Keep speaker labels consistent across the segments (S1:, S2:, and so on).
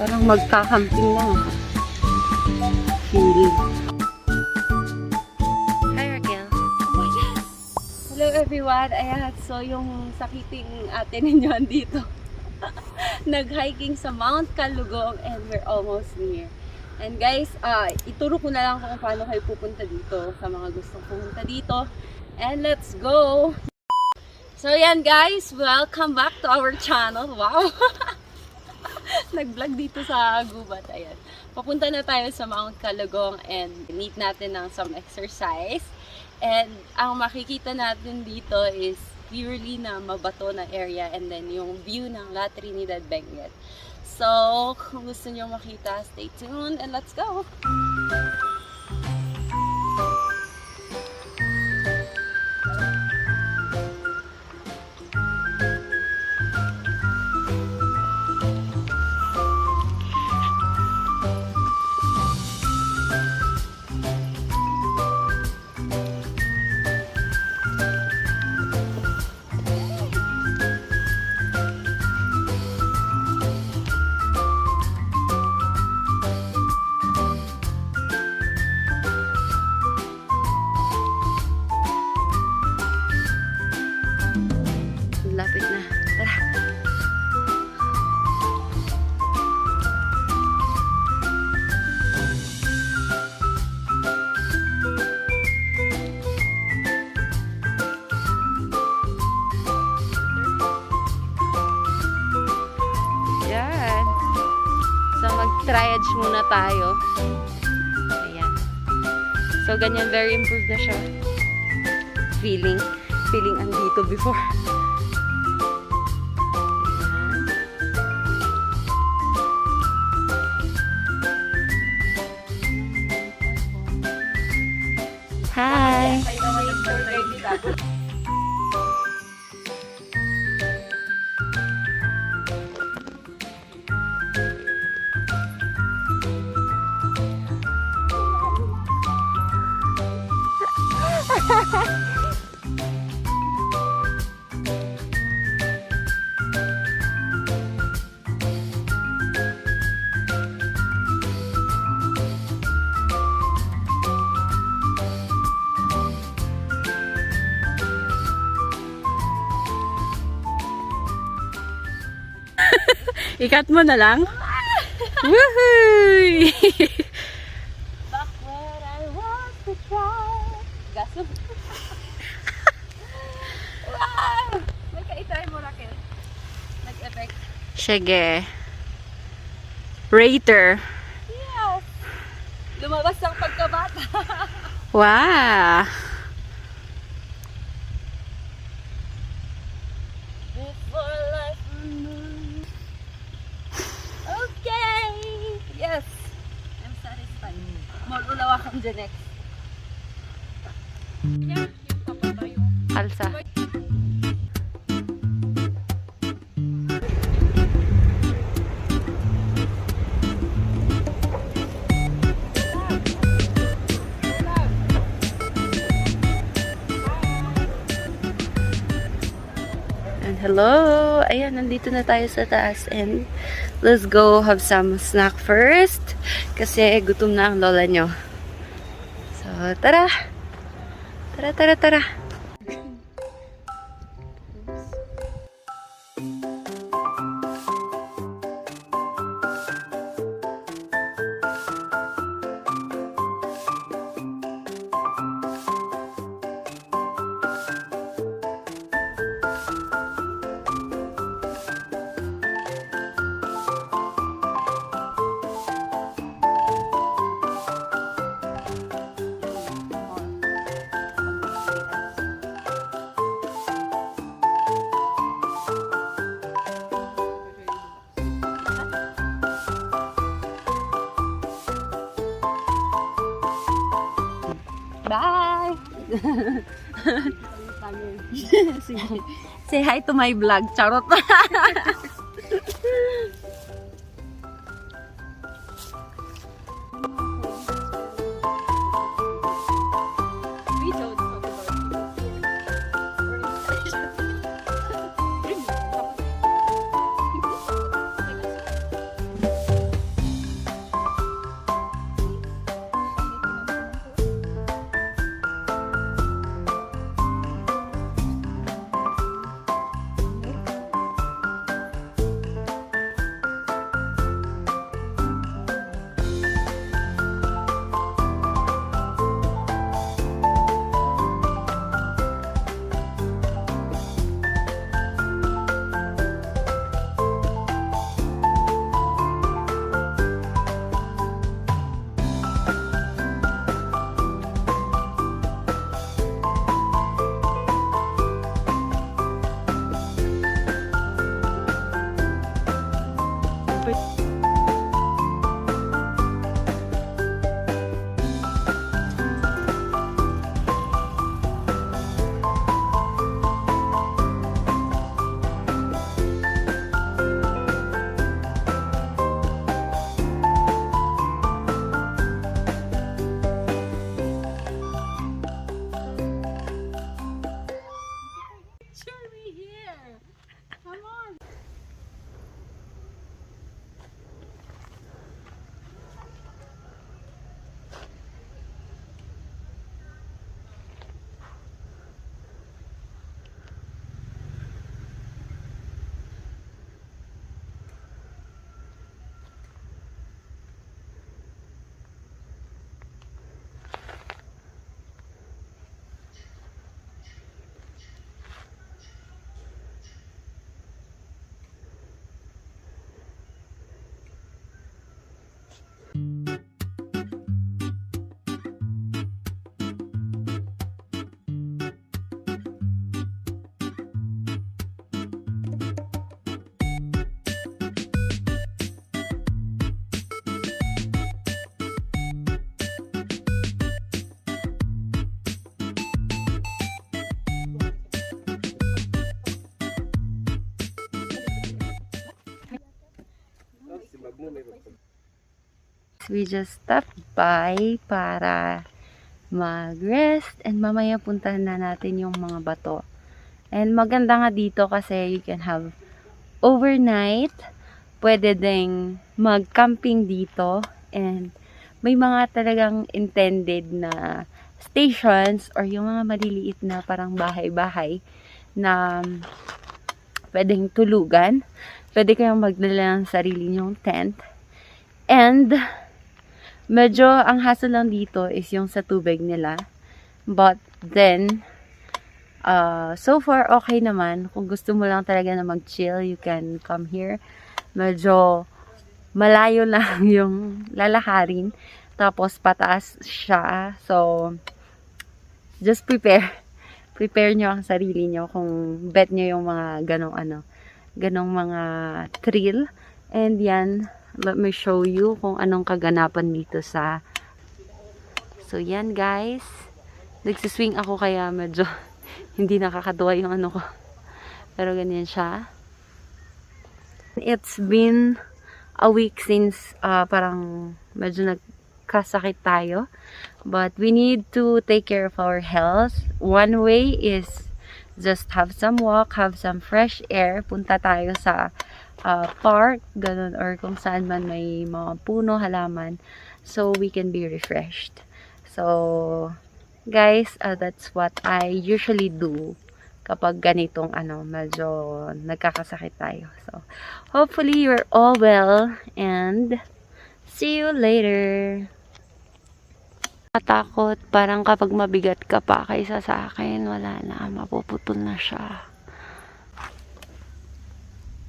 S1: Parang magkakamping lang. Feel. Hi, Raquel. Oh my God! Hello everyone. Ayan, so yung sakiting ate ninyo andito. Nag-hiking sa Mount Kalugong and we're almost near. And guys, ituro ko na lang kung paano kayo pupunta dito sa mga gustong pumunta dito. And let's go! So yan guys, welcome back to our channel. Wow! Nag-vlog dito sa gubat. Ayan. Papunta na tayo sa Mount Kalugong and need natin ng some exercise. And ang makikita natin dito is purely na mabato na area and then yung view ng La Trinidad Benguet. So, kung gusto nyo makita, stay tuned and let's go! Lapit na. Tara. Yan. So, mag-triage muna tayo. Ayan. So, ganyan. Very improved na siya. Feeling andito before. Hi! Ikat mo na lang. Woohoo! Back where I want to try. Gaso. Wow! May ka-itry mo, Raquel. Nag-effect. Sige. Rater. Yes! Lumabas ang pagkabata. Wow! Before life moves. Okay! Yes! I'm satisfied. Mag-ulawa kang dyan next. Alsa. Hello! Ayan, nandito na tayo sa taas and let's go have some snack first kasi gutom na ang lola nyo. So, tara! Tara! Bye! Say hi to my vlog. Charot! We just stopped by para mag-rest and mamaya puntahan na natin yung mga bato. And maganda nga dito kasi you can have overnight. Pwede ding mag-camping dito and may mga talagang intended na stations or yung mga maliliit na parang bahay-bahay na pwedeng tulugan. Pwede kayong magdala ng sarili nyong tent. And medyo ang hassle lang dito is yung sa tubig nila. But then, so far okay naman. Kung gusto mo lang talaga na mag-chill, you can come here. Medyo malayo lang yung lalakarin. Tapos pataas siya. So, just prepare. Prepare nyo ang sarili nyo kung bet nyo yung mga ganong mga thrill. And yan, let me show you kung anong kaganapan dito sa... So, yan guys. Nagsiswing ako kaya medyo hindi nakakatuwa yung ano ko. Pero ganyan siya. It's been a week since parang medyo nagkasakit tayo. But we need to take care of our health. One way is just have some walk, have some fresh air. Punta tayo sa park, ganun, or kung saan man may mga puno, halaman. So we can be refreshed. So, guys, that's what I usually do kapag ganitong medyo nagkakasakit tayo. So, hopefully you're all well and see you later. Matakot, parang kapag mabigat ka pa kaysa sa akin, wala na, mapuputol na siya.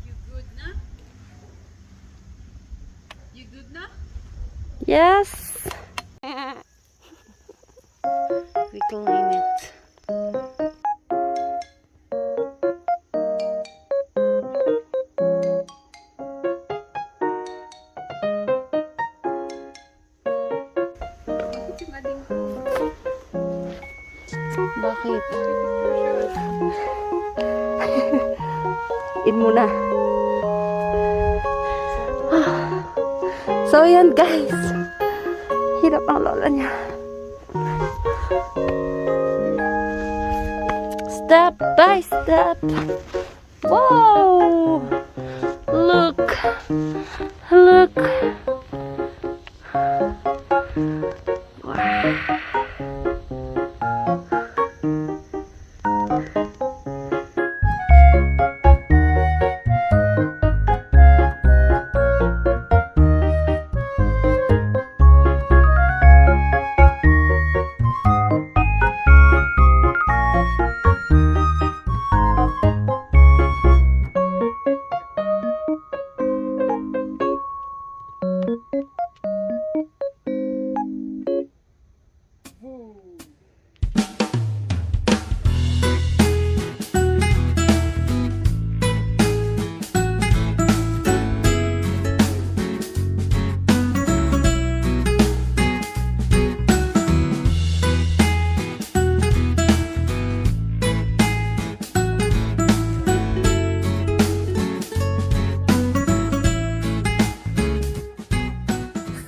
S2: You good na? You good na?
S1: Yes! We clean it. Bakit? In muna. So, yan guys. Hirap ang lola niya. Step by step. Whoa! Look. Look. Wow.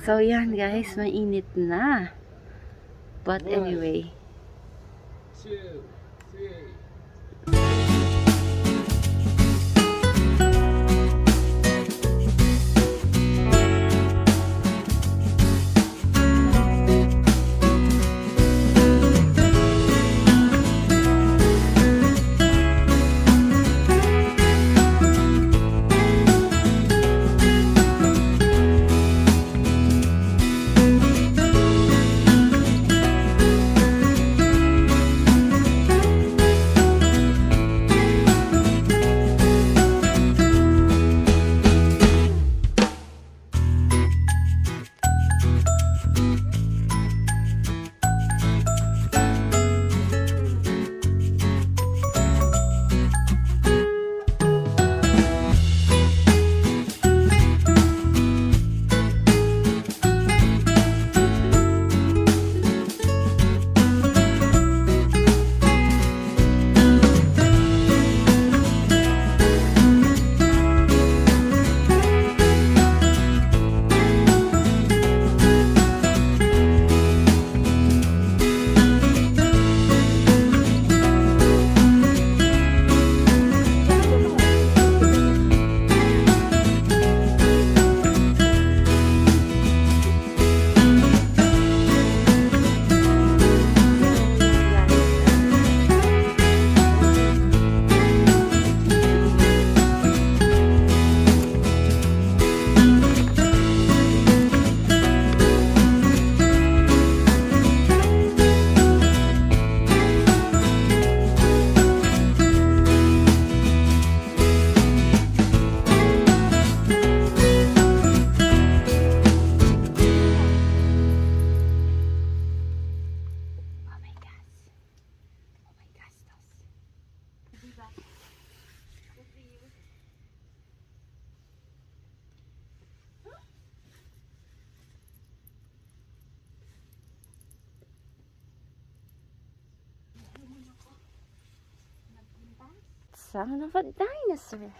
S1: So, yan guys, mainit na. But anyway.
S2: 2, 3.
S1: sound of a dinosaur.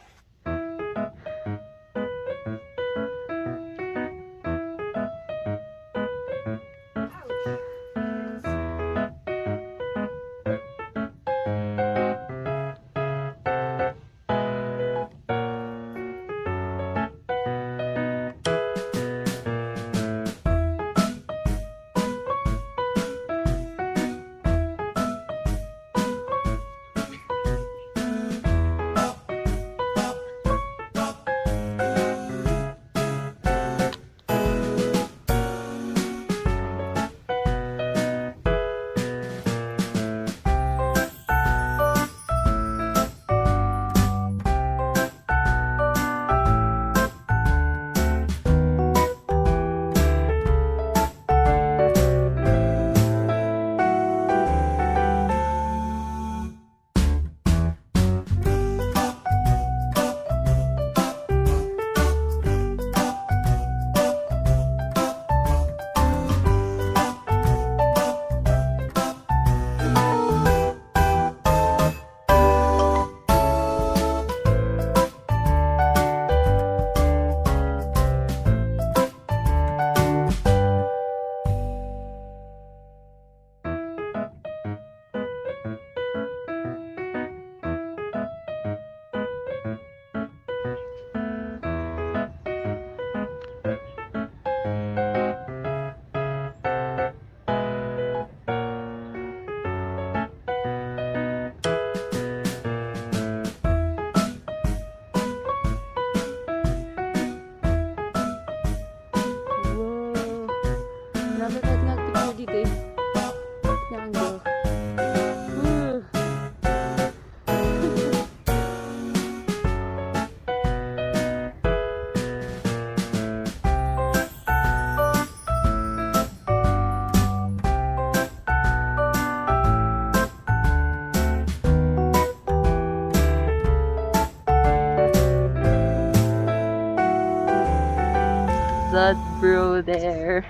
S1: That bro there.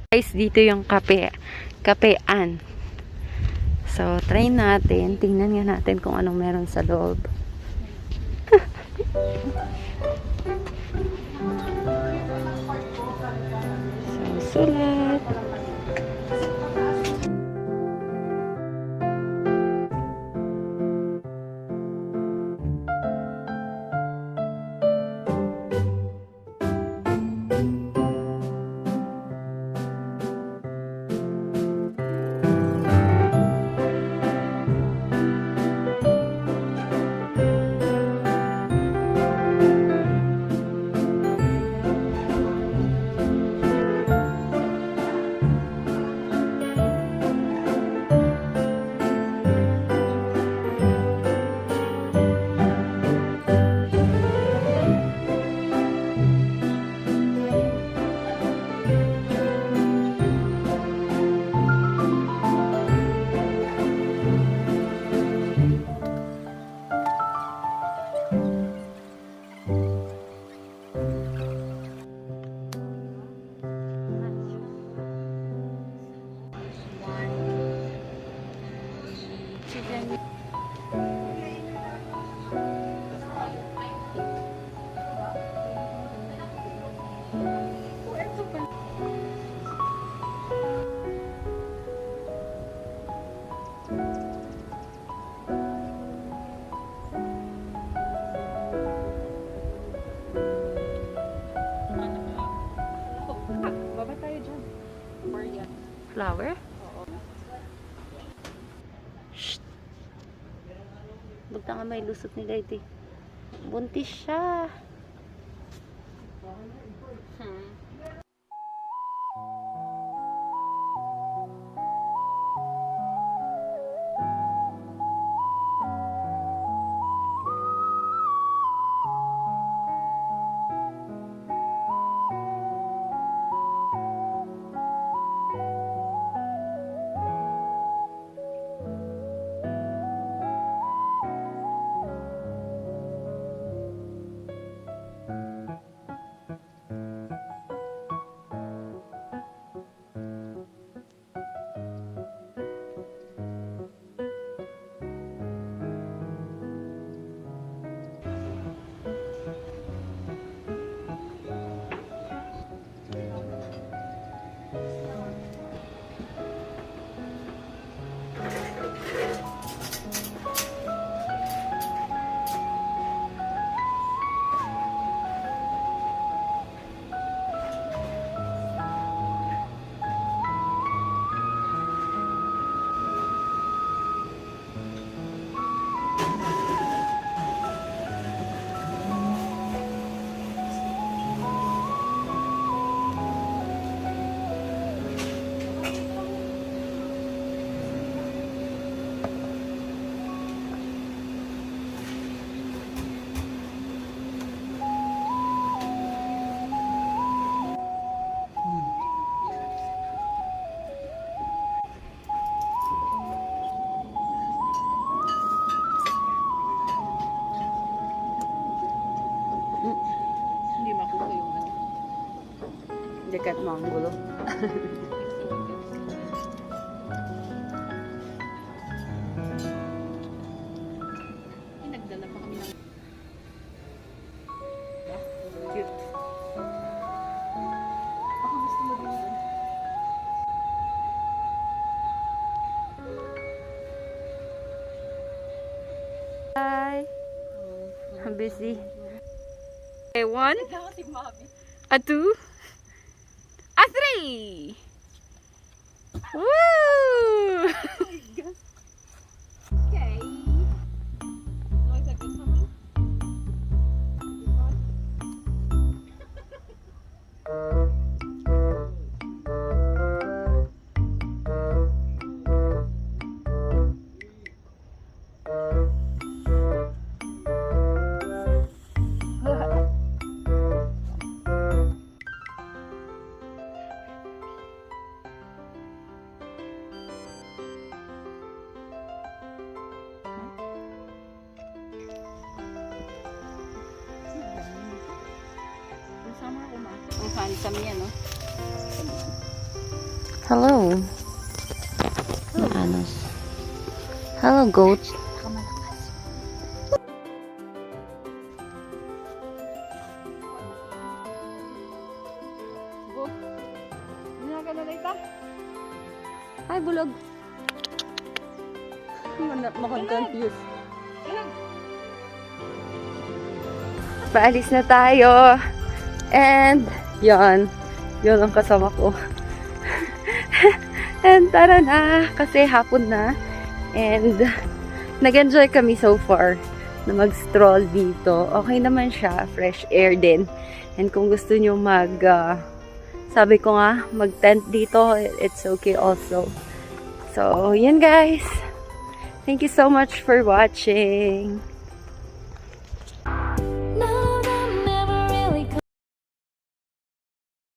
S1: Guys, dito yung kapean. So, try natin. Tingnan nga natin kung anong meron sa loob. So, sulat. flower? Shh! Bugta nga may lusot ni Lady. Buntis siya.
S2: Hindi makuha yung ano.
S1: Dekat mo ang gulo.
S2: Nagdala pa kami ng
S1: Cute.
S2: baka gusto mo din yun.
S1: Hi. I'm busy. Okay, 1,
S2: Si Mami.
S1: a 2, a 3. Woo!
S2: Okay. Looks like this one. Sama ako ma.
S1: Ang handsome niya, no? Hello. Anos. Hello, goat.
S2: Go. Hindi ka na ita.
S1: Hi, bulog. Makag-confuse. Paalis na tayo. And, yon ang kasama ko. And, tara na. Kasi hapon na. And, nag-enjoy kami so far na mag-stroll dito. Okay naman siya. Fresh air din. And kung gusto nyo sabi ko nga, mag-tent dito, it's okay also. So, yun guys. Thank you so much for watching.